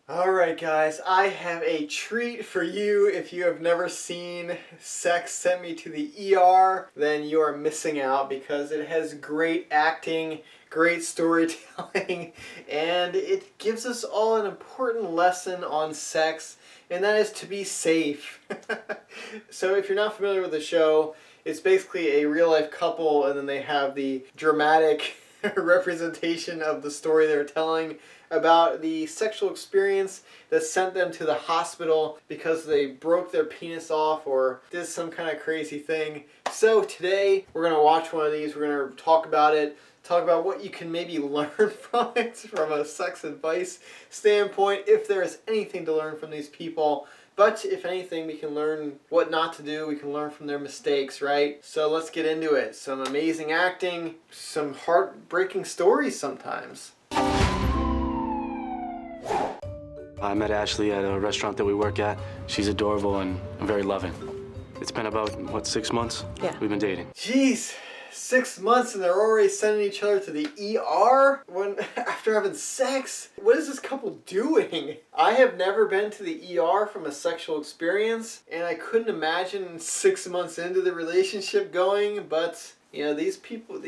Alright guys, I have a treat for you. If you have never seen Sex Sent Me to the ER, then you are missing out because it has great acting, great storytelling, and it gives us all an important lesson on sex, and that is to be safe. So if you're not familiar with the show, it's basically a real life couple and then they have the dramatic representation of the story they're telling about the sexual experience that sent them to the hospital because they broke their penis off or did some kind of crazy thing. So today we're going to watch one of these, we're going to talk about it, talk about what you can maybe learn from it from a sex advice standpoint, if there is anything to learn from these people. But if anything, we can learn what not to do. We can learn from their mistakes, right? So let's get into it. Some amazing acting, some heartbreaking stories sometimes. I met Ashley at a restaurant that we work at. She's adorable and very loving. It's been about, what, 6 months? Yeah. We've been dating. Jeez, 6 months and they're already sending each other to the ER after having sex? What is this couple doing? I have never been to the ER from a sexual experience, and I couldn't imagine 6 months into the relationship going, but, you know, these people,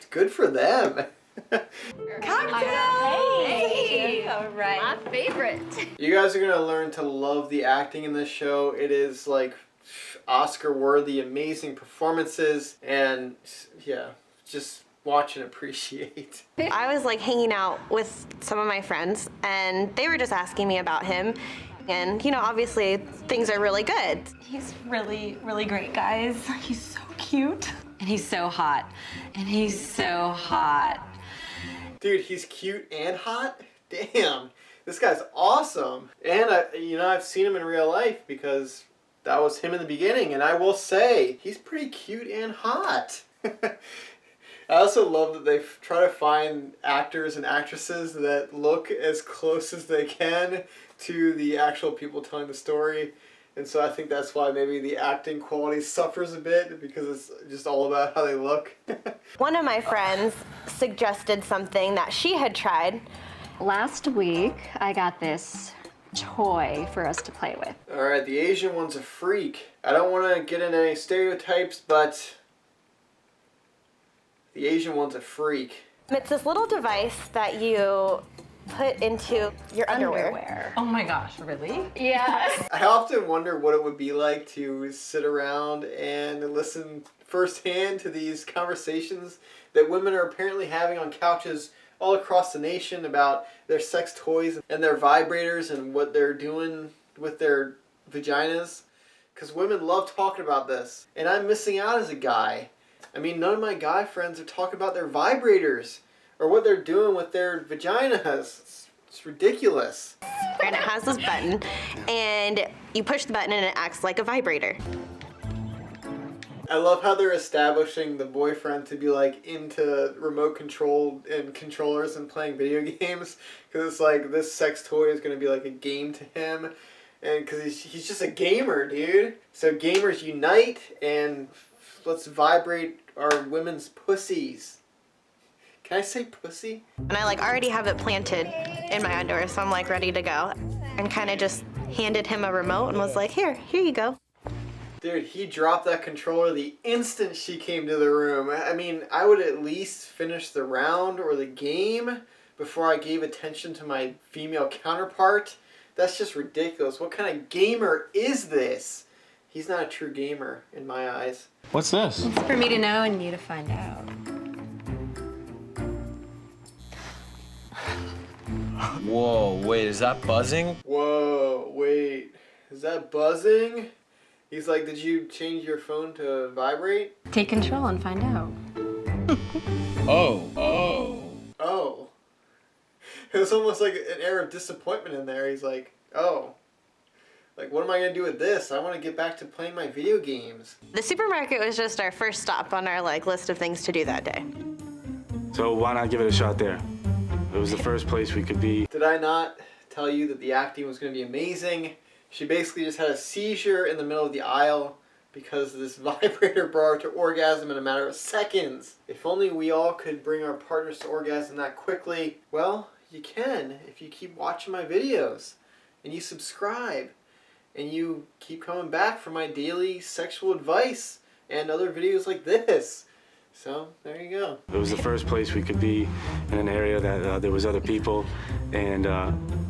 good for them. Cocktail! Hey! All right. My favorite. You guys are going to learn to love the acting in this show. It is like Oscar-worthy, amazing performances, and yeah, just watch and appreciate. I was like hanging out with some of my friends and they were just asking me about him. And, you know, obviously things are really good. He's really, really great, guys. He's so cute. And he's so hot. And he's so hot. Dude, he's cute and hot? Damn, this guy's awesome. And, I've seen him in real life because that was him in the beginning. And I will say, he's pretty cute and hot. I also love that they try to find actors and actresses that look as close as they can to the actual people telling the story. And so I think that's why maybe the acting quality suffers a bit, because it's just all about how they look. One of my friends suggested something that she had tried. Last week, I got this toy for us to play with. Alright, the Asian one's a freak. I don't want to get into any stereotypes, but the Asian one's a freak. It's this little device that you put into your underwear. Oh my gosh, really? Yes. I often wonder what it would be like to sit around and listen firsthand to these conversations that women are apparently having on couches all across the nation about their sex toys and their vibrators and what they're doing with their vaginas. Because women love talking about this. And I'm missing out as a guy. I mean, none of my guy friends are talking about their vibrators or what they're doing with their vaginas. It's ridiculous. And it has this button, and you push the button and it acts like a vibrator. I love how they're establishing the boyfriend to be like into remote control and controllers and playing video games, because it's like this sex toy is going to be like a game to him, and because he's just a gamer, dude. So gamers unite and let's vibrate our women's pussies. Can I say pussy? And I like already have it planted in my underwear, so I'm like ready to go. And kind of just handed him a remote and was like, here you go. Dude, he dropped that controller the instant she came to the room. I mean, I would at least finish the round or the game before I gave attention to my female counterpart. That's just ridiculous. What kind of gamer is this? He's not a true gamer in my eyes. What's this? It's for me to know and you to find out. Whoa, wait, is that buzzing? Whoa, wait. Is that buzzing? He's like, did you change your phone to vibrate? Take control and find out. Oh. It was almost like an air of disappointment in there. He's like, oh. Like, what am I going to do with this? I want to get back to playing my video games. The supermarket was just our first stop on our like list of things to do that day. So why not give it a shot there? It was the first place we could be. Did I not tell you that the acting was going to be amazing? She basically just had a seizure in the middle of the aisle because this vibrator brought her to orgasm in a matter of seconds. If only we all could bring our partners to orgasm that quickly. Well, you can if you keep watching my videos and you subscribe and you keep coming back for my daily sexual advice and other videos like this. So there you go. It was the first place we could be in an area that there was other people, and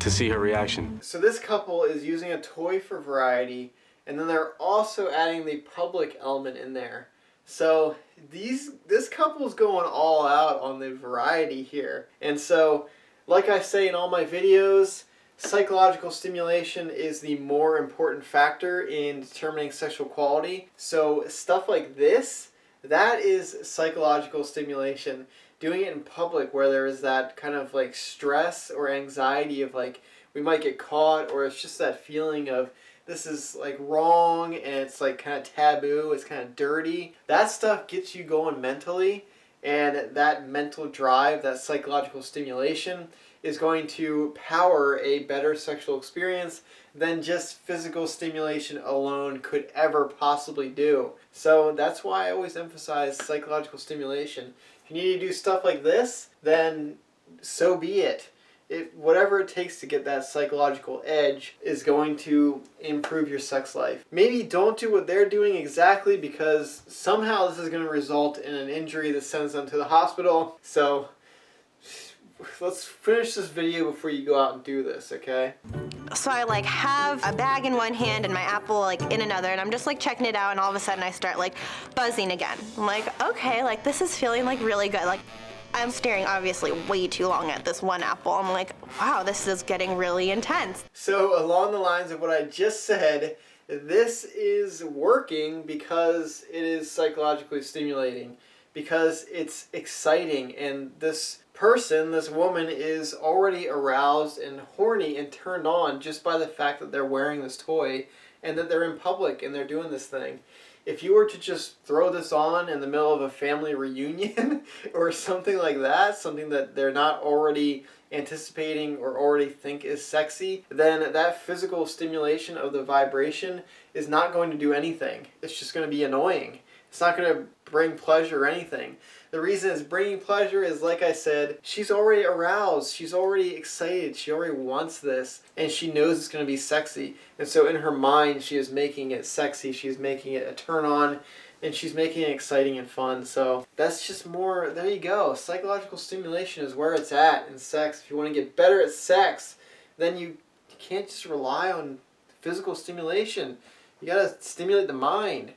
to see her reaction. So this couple is using a toy for variety, and then they're also adding the public element in there. So this couple's going all out on the variety here. And so, like I say in all my videos, psychological stimulation is the more important factor in determining sexual quality. So stuff like this, that is psychological stimulation. Doing it in public where there is that kind of like stress or anxiety of like we might get caught, or it's just that feeling of this is like wrong and it's like kind of taboo, it's kind of dirty. That stuff gets you going mentally, and that mental drive, that psychological stimulation is going to power a better sexual experience than just physical stimulation alone could ever possibly do. So that's why I always emphasize psychological stimulation. If you need to do stuff like this, then so be it. Whatever it takes to get that psychological edge is going to improve your sex life. Maybe don't do what they're doing exactly, because somehow this is going to result in an injury that sends them to the hospital. So let's finish this video before you go out and do this, okay? So I like have a bag in one hand and my apple like in another, and I'm just like checking it out, and all of a sudden I start like buzzing again. I'm like, okay, like this is feeling like really good. Like I'm staring obviously way too long at this one apple. I'm like, wow, this is getting really intense. So along the lines of what I just said, this is working because it is psychologically stimulating, because it's exciting, and this person, this woman, is already aroused and horny and turned on just by the fact that they're wearing this toy and that they're in public and they're doing this thing. If you were to just throw this on in the middle of a family reunion or something like that, something that they're not already anticipating or already think is sexy, then that physical stimulation of the vibration is not going to do anything. It's just going to be annoying. It's not going to bring pleasure or anything. The reason it's bringing pleasure is, like I said, she's already aroused, she's already excited, she already wants this, and she knows it's going to be sexy. And so in her mind, she is making it sexy, she's making it a turn on, and she's making it exciting and fun. So that's just more, there you go. Psychological stimulation is where it's at in sex. If you want to get better at sex, then you can't just rely on physical stimulation. You gotta stimulate the mind.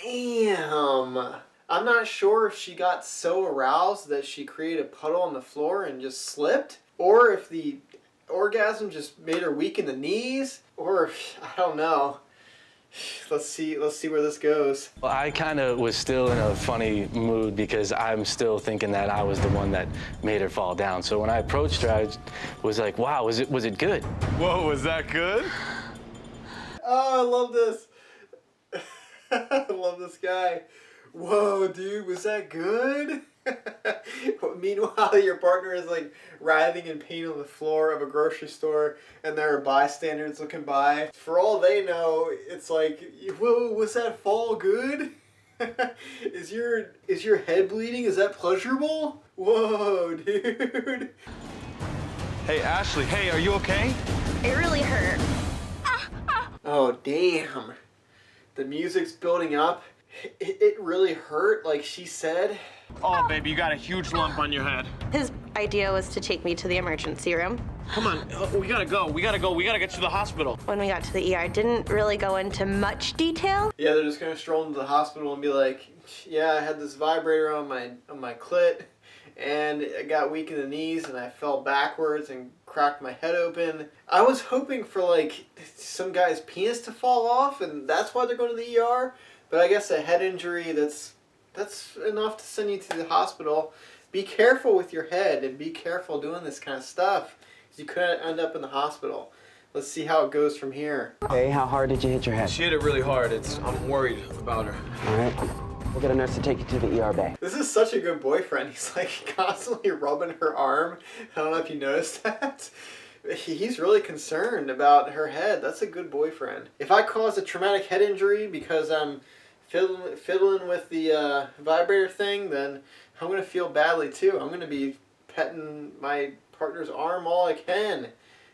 Damn. I'm not sure if she got so aroused that she created a puddle on the floor and just slipped, or if the orgasm just made her weak in the knees, or I don't know. Let's see where this goes. Well, I kind of was still in a funny mood because I'm still thinking that I was the one that made her fall down. So when I approached her, I was like, wow, was it good? Whoa, was that good? Oh, I love this. I love this guy. Whoa, dude, was that good? Meanwhile, your partner is like writhing in pain on the floor of a grocery store, and there are bystanders looking by. For all they know, it's like, whoa, was that fall good? Is your head bleeding? Is that pleasurable? Whoa, dude. Hey, Ashley, hey, are you okay? It really hurt. Oh, damn. The music's building up. It really hurt, like she said. Oh, baby, you got a huge lump on your head. His idea was to take me to the emergency room. Come on, we gotta go. We gotta get you to the hospital. When we got to the ER, didn't really go into much detail. Yeah, they're just gonna stroll into the hospital and be like, yeah, I had this vibrator on my clit, and I got weak in the knees, and I fell backwards and cracked my head open. I was hoping for like some guy's penis to fall off, and that's why they're going to the ER. But I guess a head injury, that's enough to send you to the hospital. Be careful with your head, and be careful doing this kind of stuff, because you could end up in the hospital. Let's see how it goes from here. Hey, how hard did you hit your head? She hit it really hard. I'm worried about her. All right. We'll get a nurse to take you to the ER bay. This is such a good boyfriend. He's like constantly rubbing her arm. I don't know if you noticed that. He's really concerned about her head. That's a good boyfriend. If I cause a traumatic head injury because I'm fiddling with the vibrator thing, then I'm gonna feel badly too. I'm gonna be petting my partner's arm all I can,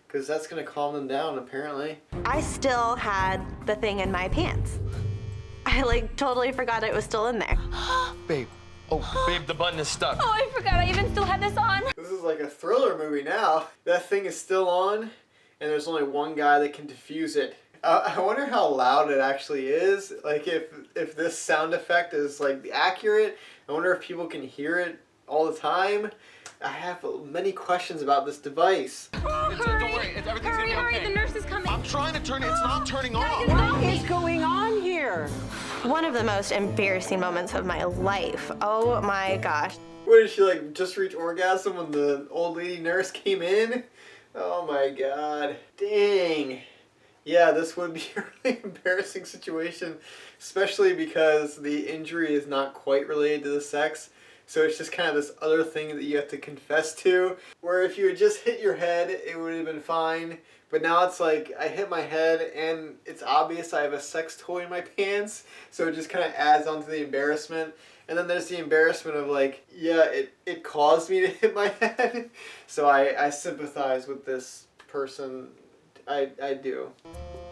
because that's gonna calm them down apparently. I still had the thing in my pants. I like totally forgot it was still in there. Babe. Oh, babe, the button is stuck. Oh, I forgot I even still had this on. This is like a thriller movie now. That thing is still on, and there's only one guy that can defuse it. I wonder how loud it actually is. Like if this sound effect is like accurate. I wonder if people can hear it all the time. I have many questions about this device. Oh, Don't worry, everything's gonna be okay. The nurse is coming. I'm trying to turn it. It's not turning off. What is going on here? One of the most embarrassing moments of my life. Oh my gosh. What, did she like just reach orgasm when the old lady nurse came in? Oh my god. Dang. Yeah, this would be a really embarrassing situation, especially because the injury is not quite related to the sex. So it's just kind of this other thing that you have to confess to, where if you had just hit your head, it would have been fine. But now it's like, I hit my head and it's obvious I have a sex toy in my pants, so it just kind of adds on to the embarrassment. And then there's the embarrassment of like, yeah, it caused me to hit my head. So I sympathize with this person. I do.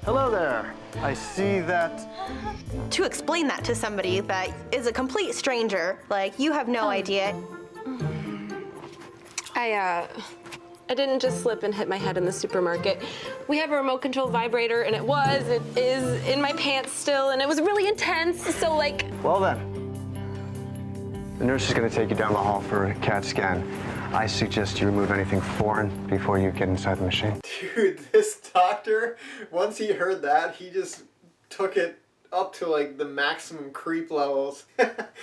Hello there. I see that. To explain that to somebody that is a complete stranger, like you have no idea. I didn't just slip and hit my head in the supermarket. We have a remote control vibrator, and it is in my pants still, and it was really intense, so like... Well then. The nurse is going to take you down the hall for a CAT scan. I suggest you remove anything foreign before you get inside the machine. Dude, this doctor, once he heard that, he just took it up to like the maximum creep levels.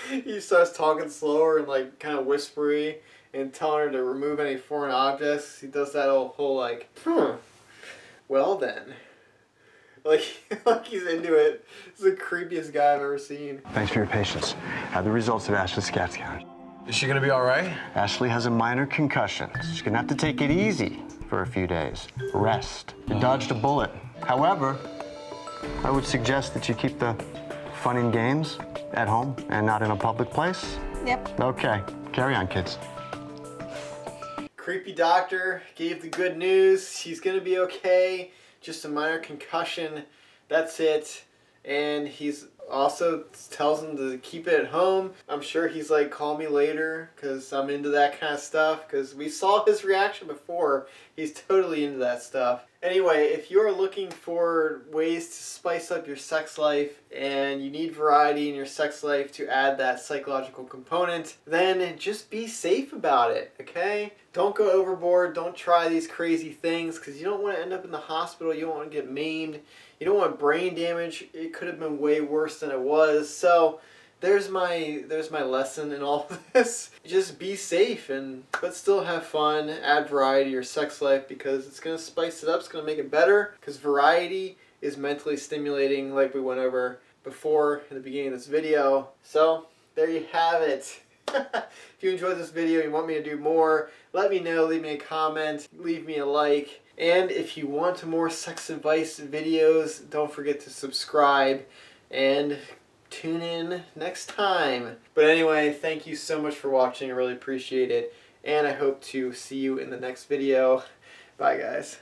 He starts talking slower and like kind of whispery and telling her to remove any foreign objects. He does that whole like, well then. Like he's into it. It's the creepiest guy I've ever seen. Thanks for your patience. Have the results of Ashley's CAT scan. Is she gonna be all right? Ashley has a minor concussion. She's gonna have to take it easy for a few days. Rest. You dodged a bullet. However, I would suggest that you keep the fun and games at home and not in a public place. Yep. Okay, carry on, kids. Creepy doctor gave the good news. She's gonna be okay. Just a minor concussion. That's it. And he's also tells him to keep it at home. I'm sure he's like, call me later, because I'm into that kind of stuff, because we saw his reaction before. He's totally into that stuff. Anyway, if you're looking for ways to spice up your sex life and you need variety in your sex life to add that psychological component, then just be safe about it, okay? Don't go overboard. Don't try these crazy things, because you don't want to end up in the hospital. You don't want to get maimed. You don't want brain damage. It could have been way worse than it was. So there's my lesson in all of this. Just be safe, but still have fun. Add variety to your sex life, because it's going to spice it up. It's going to make it better, because variety is mentally stimulating, like we went over before in the beginning of this video. So there you have it. If you enjoyed this video, you want me to do more, let me know. Leave me a comment, leave me a like. And if you want more sex advice videos, don't forget to subscribe and tune in next time. But anyway, thank you so much for watching. I really appreciate it. And I hope to see you in the next video. Bye, guys.